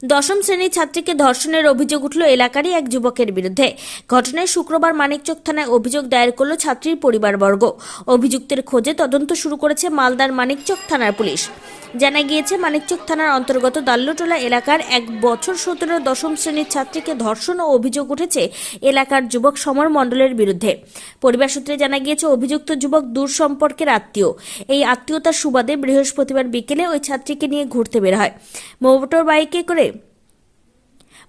দশম শ্রেণীর ছাত্রীকে ধর্ষণের অভিযোগ উঠল এলাকারই এক যুবকের বিরুদ্ধে। ঘটনায় শুক্রবার মানিকচক থানায় অভিযোগ দায়ের করল ছাত্রীর পরিবারবর্গ। অভিযুক্তের খোঁজে তদন্ত শুরু করেছে মালদার মানিকচক থানার পুলিশ। জানা গিয়েছে, মানিকচক থানার অন্তর্গত দাল্লুটোলা এলাকার 1 বছর 17 দশম শ্রেণীর ছাত্রীকে ধর্ষণ ও অভিযোগ উঠেছে এলাকার যুবক সমর মণ্ডলের বিরুদ্ধে। পরিবার সূত্রে জানা গিয়েছে, অভিযুক্ত যুবক দূর সম্পর্কের আত্মীয়। এই আত্মীয়তার সুবাদে বৃহস্পতিবার বিকেলে ওই ছাত্রীকে নিয়ে ঘুরতে বের হয়।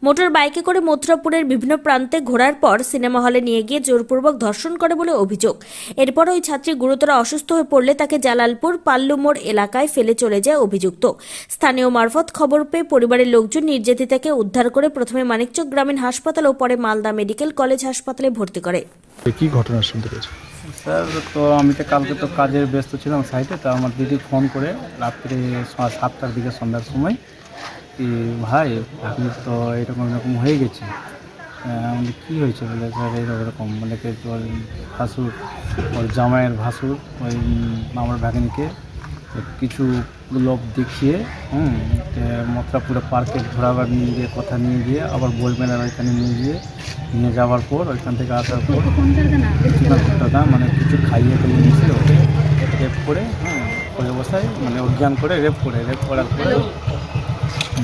মোটর বাইকে করে মথুরাপুরের বিভিন্ন প্রান্তে ঘোরার পর সিনেমা হলে নিয়ে গিয়ে জোরপূর্বক ধর্ষণ করে বলে অভিযোগ। এরপর ওই ছাত্রী গুরুতর অসুস্থ হয়ে পড়লে তাকে জালালপুর পাল্লুমোড় এলাকায় ফেলে চলে যায় অভিযুক্ত। স্থানীয় মারফত খবর পেয়ে পরিবারের লোকজন নির্যাতিতাকে উদ্ধার করে প্রথমে মানিকচক গ্রামীণ হাসপাতাল ও পরে মালদা মেডিকেল কলেজ হাসপাতালে ভর্তি করে। কি ঘটনা শুনতে পেয়েছো? স্যার, তো আমি তো কালকে কাজের ব্যস্ত ছিলাম সাইটে। তো আমার দিদি ফোন করে রাত্রে 7টার দিকে সন্ধ্যার সময়, কি ভাই আপনি তো এরকম হয়ে গেছে। আমাদের কী হয়েছে বলে, স্যার এরকম মানে ওর ভাসুর, ওর জামাইয়ের ভাসুর ওই আমার ভাগিনীকে কিছু লোক দেখিয়ে মথুরাপুরে পার্কে ঘোরাবার নিয়ে গিয়ে কথা নিয়ে গিয়ে আবার বইমেলার ওইখানে নিয়ে যাওয়ার পর ওইখান থেকে আসার পর টাকা মানে কিছু খাইয়ে নিয়েছিল, ওকে রেপ করে ওই অবস্থায় মানে অজ্ঞান করে রেপ করার পরে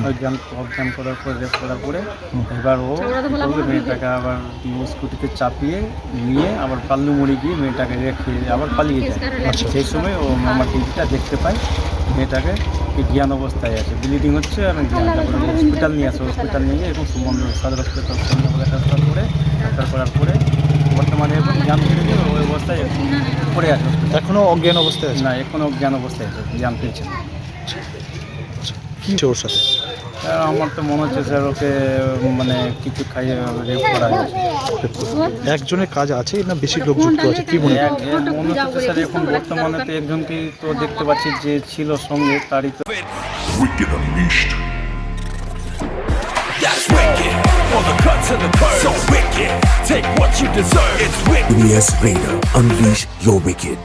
অজ্ঞান করার পর রেপ করার পরে এবার ও মেয়েটাকে আবার স্কুটিতে চাপিয়ে নিয়ে আবার পাল্লুমুড়ি গিয়ে মেয়েটাকে রেখে আবার পালিয়ে যায়। আচ্ছা, সেই সময় ও আমার টিভিটা দেখতে পায় মেয়েটাকে জ্ঞান অবস্থায় আছে, ব্লিডিং হচ্ছে। আর তারপরে হসপিটাল নিয়ে আসে, হসপিটাল নিয়ে এবং সুমন্দ সদর হসপিটাল ট্রান্সফার করে ট্রান্সফার করার পরে বর্তমানে এখন জ্ঞান ফিরে গিয়ে ওই অবস্থায় পড়ে আছে। এখনও অজ্ঞান অবস্থায় আছে? না, এখনও অজ্ঞান অবস্থায় আছে, জ্ঞান ফিরছে না। কী ওর সাথে? আমার তো মনে হচ্ছে স্যার ওকে মানে কিছু খাইয়ে রেপ করা হয়েছে। একজনের কাজ আছে না বেশি লোক যুক্ত আছে, কি মনে হয়? মনে হচ্ছে স্যার এখন বর্তমানে তো একজনকে তো দেখতে পাচ্ছি যে ছিল সঙ্গে, তারই তো Wicked Unleashed. That's wicked. All the cuts and the curves. So wicked. Take what you deserve. It's wicked. EBS Raider. Unleash your wicked.